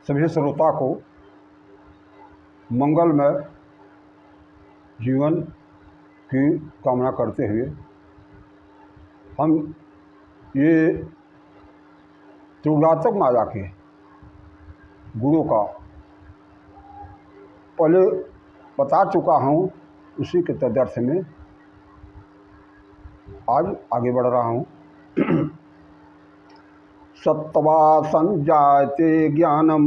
सभी श्रोता को मंगलमय जीवन की कामना करते हुए हम ये त्रिगुणात्मक माया के गुणों का पहले बता चुका हूँ, उसी के तदर्थ में आज आगे बढ़ रहा हूँ। सत्वा संजायते ज्ञानम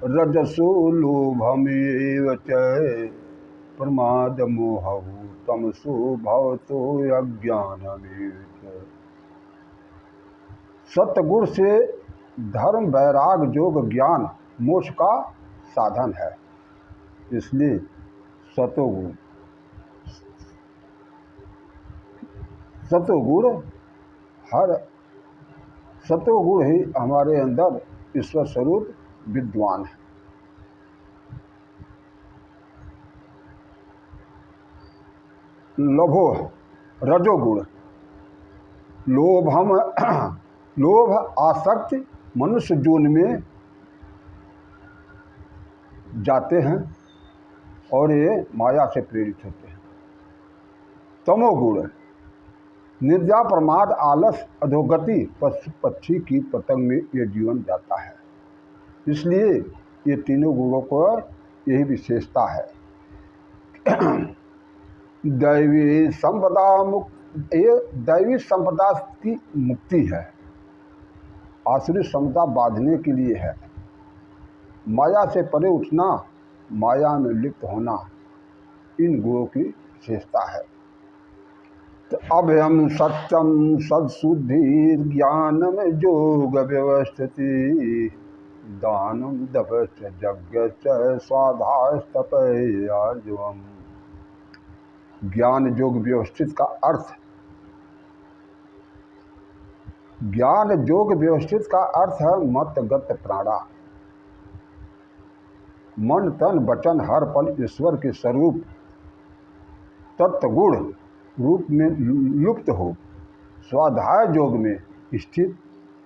रजसो लोभमेव च प्रमाद मोहौ तमसो भवतो अज्ञानमेव च। सतगुण से धर्म वैराग योग ज्ञान मोक्ष का साधन है। इसलिए सतोगुण ही हमारे अंदर ईश्वर स्वरूप विद्वान है। लोभो रजोगुण, लोभ आसक्ति मनुष्य जीवन में जाते हैं और ये माया से प्रेरित होते हैं। तमोगुण निद्रा प्रमाद आलस अधोगति पशु पक्षी की पतंग में ये जीवन जाता है। इसलिए ये तीनों गुणों को यही विशेषता है। दैवी संपदा मुक्त, ये दैवी संपदा की मुक्ति है, आसुरी संपदा बांधने के लिए है। माया से परे उठना, माया में लिप्त होना, इन गुणों की विशेषता है। तो अभयम सत्यम सत्शुद्धि ज्ञानम योग व्यवस्थिति दानम दपश्च यज्ञश्च स्वाध्यायस्तपयार्जवम्। ज्ञान योग व्यवस्थित का अर्थ, ज्ञान योग व्यवस्थित का अर्थ है मत गत प्राणा। मन तन वचन हर पल ईश्वर के स्वरूप तत्वगुण रूप में लुप्त हो, स्वाध्याय योग में स्थित,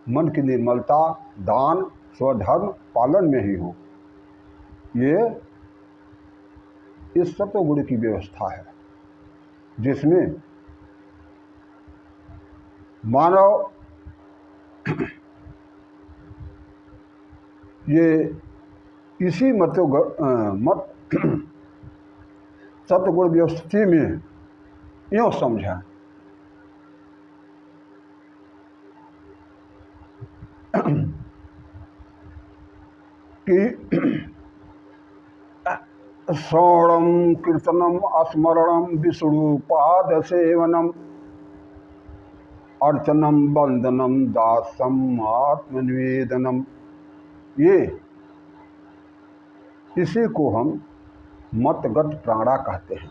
मन की निर्मलता, दान, स्वधर्म पालन में ही हो। ये इस सत्वगुण की व्यवस्था है, जिसमें मानव ये इसी सत्वगुण व्यवस्था में यूँ समझें कि श्रवणम कीर्तनम स्मरणम विष्णुपाद सेवनम अर्चनम वंदनम दासम आत्मनिवेदनम, ये इसी को हम मतगत प्राणा कहते हैं।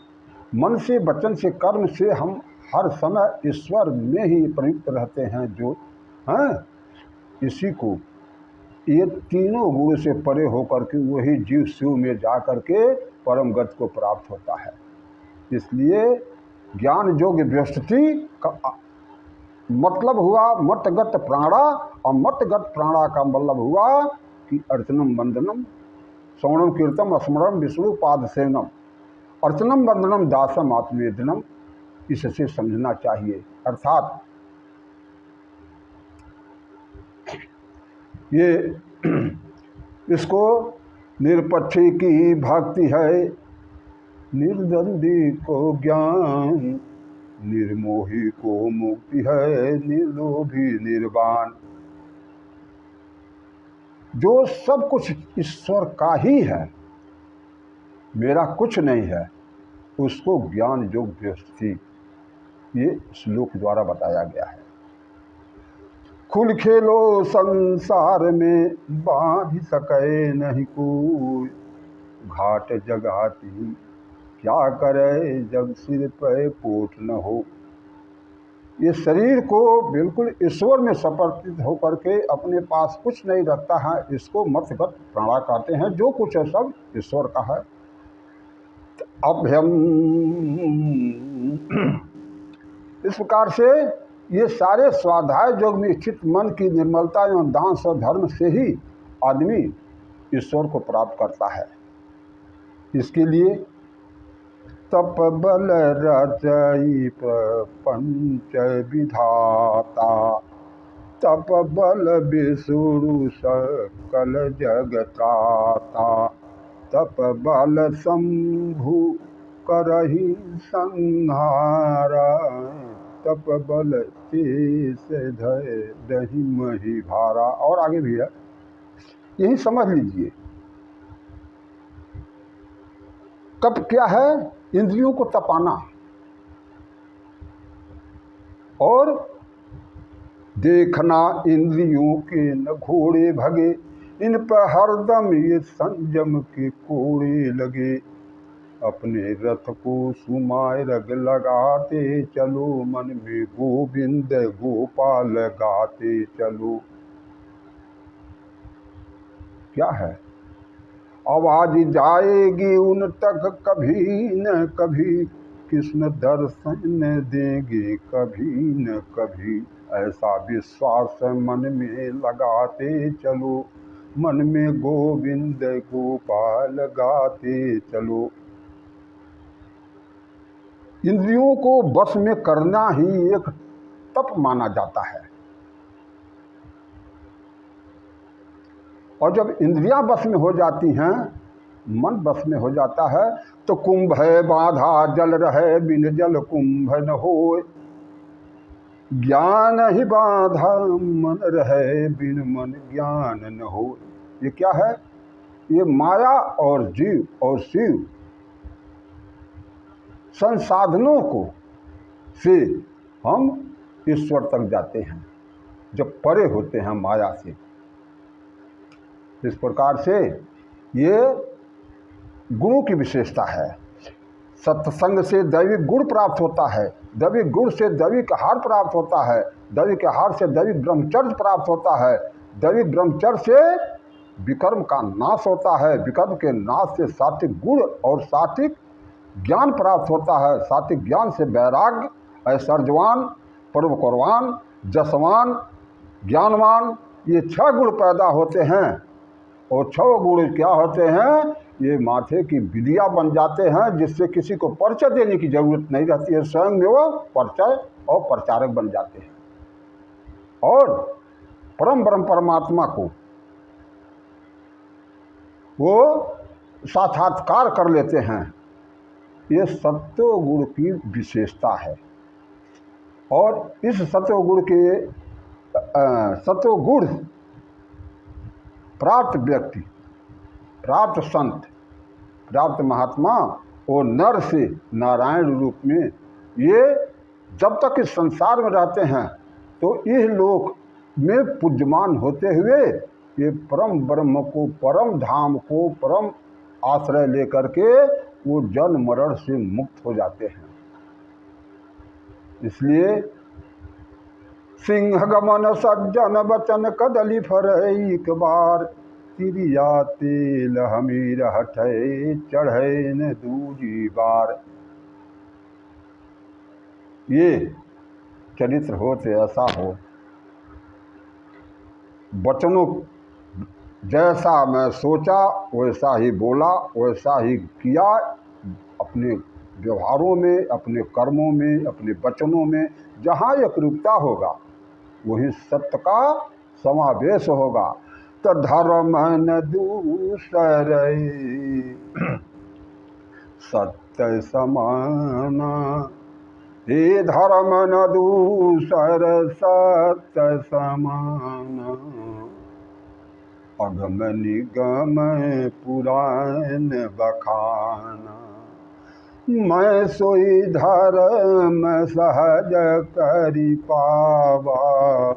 मन से वचन से कर्म से हम हर समय ईश्वर में ही प्रयुक्त रहते हैं, जो हैं इसी को, ये तीनों गुण से परे होकर के वही जीव शिव में जा कर के परम गति को प्राप्त होता है। इसलिए ज्ञान योग व्यवस्थिति का मतलब हुआ मतगत प्राणा, और मतगत प्राणा का मतलब हुआ कि अर्चनम वंदनम श्रवणम कीर्तनम स्मरणम विष्णु पाद सेवनम अर्चनम वंदनम दासम आत्मनिवेदनम, इससे समझना चाहिए। अर्थात ये इसको निरपक्षी की भक्ति है, निर्द्वंदी को ज्ञान, निर्मोही को मुक्ति है, निर्लोभी निर्वाण। जो सब कुछ ईश्वर का ही है, मेरा कुछ नहीं है, उसको ज्ञान योग व्यवस्थित ये श्लोक द्वारा बताया गया है। खुल खेलो संसार में बांध सके नहीं कोई, घाट जगाती क्या करे जब सिर पे पोट न हो। ये शरीर को बिल्कुल ईश्वर में समर्पित होकर के अपने पास कुछ नहीं रखता है, इसको मतगत प्राणा कहते हैं। जो कुछ है सब ईश्वर का है। अभ्यम, इस प्रकार से ये सारे स्वाध्याय योग में स्थित मन की निर्मलता एवं दान स्वधर्म से ही आदमी ईश्वर को प्राप्त करता है। इसके लिए तप बल रचई प्रपंच विधाता, तप बल विष्णु सकल जगत्राता, तप बल शंभु करहि संहारा, तप बल शेष धय दहि मही भारा। और आगे भी है, यही समझ लीजिए। तप क्या है? इंद्रियों को तपाना और देखना इंद्रियों के न घोड़े भगे, इन पर हरदम ये संयम के कोड़े लगे, अपने रथ को सुमाय रग लगाते चलो, मन में गोविंद गोपाल गाते चलो। क्या है? आवाज जाएगी उन तक कभी न कभी, कृष्ण दर्शन देंगे कभी न कभी, ऐसा विश्वास मन में लगाते चलो, मन में गोविंद गोपाल गाते चलो। इंद्रियों को वश में करना ही एक तप माना जाता है। और जब इंद्रियां वश में हो जाती हैं, मन वश में हो जाता है, तो कुंभ है बाधा जल रहे बिन जल कुंभ न होए, ज्ञान ही बाधा मन रहे बिन मन ज्ञान न होए। ये क्या है? ये माया और जीव और शिव संसाधनों को से हम ईश्वर तक जाते हैं जब परे होते हैं माया से। इस प्रकार से ये गुणों की विशेषता है। सत्संग से दैविक गुण प्राप्त होता है, दैविक गुण से दैविक आहार प्राप्त होता है, दैविक आहार से दैविक ब्रह्मचर्य प्राप्त होता है, दैविक ब्रह्मचर्य से विकर्म का नाश होता है, विकर्म के नाश से सात्विक गुण और सात्विक ज्ञान प्राप्त होता है, सात्विक ज्ञान से वैराग्य, ऐश्वर्यवान, पर्वकरवान, जसवान, ज्ञानवान, ये 6 गुण पैदा होते हैं। और 6 गुण क्या होते हैं? ये माथे की बिलिया बन जाते हैं, जिससे किसी को परिचय देने की जरूरत नहीं रहती है, स्वयं में वो परिचय और प्रचारक बन जाते हैं और परम ब्रह्म परमात्मा को वो साक्षात्कार कर लेते हैं। ये सत्व गुण की विशेषता है। और इस सत्व गुण के सत्व गुण प्राप्त व्यक्ति, प्राप्त संत, प्राप्त महात्मा और नर से नारायण रूप में ये जब तक इस संसार में रहते हैं तो इस लोक में पूज्यमान होते हुए ये परम ब्रह्म को, परम धाम को, परम आश्रय लेकर के वो जन्म मरण से मुक्त हो जाते हैं। इसलिए सिंह गमन सज्जन बचन कदली फर एक बार, तिरिया तेल हमीर हठे चढ़े न दूजी बार। ये चरित्र हो तो ऐसा हो, वचनों जैसा मैं सोचा वैसा ही बोला, वैसा ही किया, अपने व्यवहारों में, अपने कर्मों में, अपने वचनों में जहाँ एकरूपता होगा वही सत्य का समावेश होगा। तो धर्म न दूसर सत्य समाना, हे धर्म न दूसर सत्य समाना, अगम निगम पुराण बखाना, मैं सोई धर्म सहज करि पावा,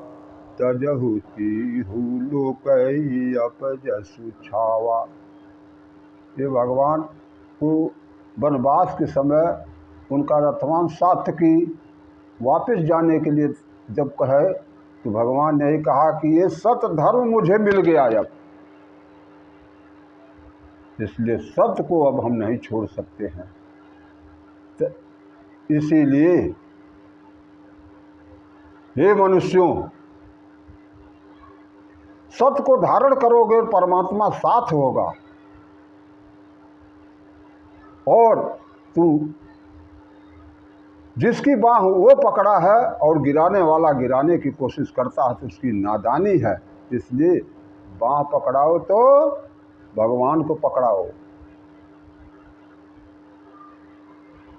तजहु तीहु लोकई अपजसु छावा। ये भगवान को वनवास के समय उनका रथवान सात्यकी वापस जाने के लिए जब कहे तो भगवान ने कहा कि ये सत्य धर्म मुझे मिल गया अब, इसलिए सत्य को अब हम नहीं छोड़ सकते हैं। तो इसीलिए हे मनुष्यों, सत्य को धारण करोगे परमात्मा साथ होगा। और तू जिसकी बाह वो पकड़ा है और गिराने वाला गिराने की कोशिश करता है तो उसकी नादानी है। इसलिए बाह पकड़ाओ तो भगवान को पकड़ाओ।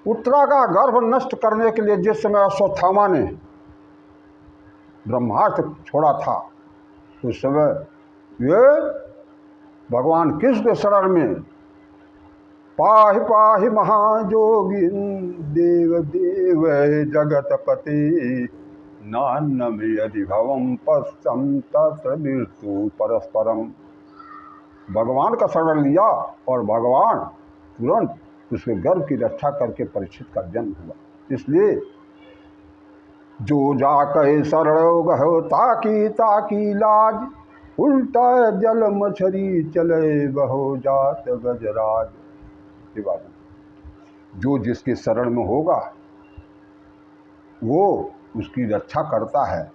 उत्तरा का गर्भ नष्ट करने के लिए जिस समय अश्वत्थामा ने ब्रह्मास्त्र छोड़ा था उस समय ये भगवान कृष्ण के शरण में पाहि पाहि महाजोगिन देव देव जगतपति नान्नम यदि भवम पश्चम तत्र मृत्यु परस्परम। भगवान का शरण लिया और भगवान तुरंत उसके गर्भ की रक्षा करके परीक्षित का जन्म हुआ। इसलिए जो जाके शरण गहो ताकी ताकी लाज, उल्टा जल मछरी चले बहो जात गजराज। ये बात जो जिसके शरण में होगा वो उसकी रक्षा करता है।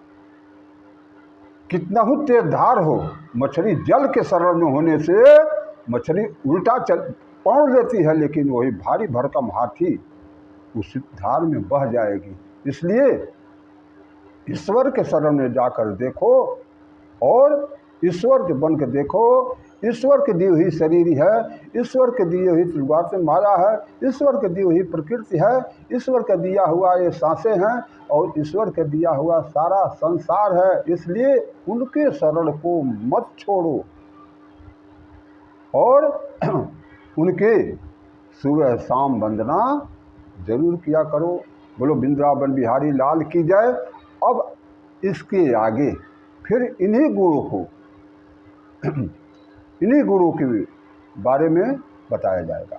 कितना ही तेज धार हो, मछली जल के शरण में होने से मछली उल्टा पौड़ लेती है, लेकिन वही भारी भरकम हाथी उस धार में बह जाएगी। इसलिए ईश्वर के शरण में जाकर देखो और ईश्वर के बन के देखो। ईश्वर के दी हुई शरीर है, ईश्वर के दिए हुई त्रिगुणात्मक से माया है, ईश्वर के दी हुई प्रकृति है, ईश्वर का दिया हुआ ये सांसें हैं और ईश्वर का दिया हुआ सारा संसार है। इसलिए उनके शरण को मत छोड़ो और उनके सुबह शाम वंदना जरूर किया करो। बोलो वृंदावन बिहारी लाल की जय। अब इसके आगे फिर इन्हीं गुरु के बारे में बताया जाएगा।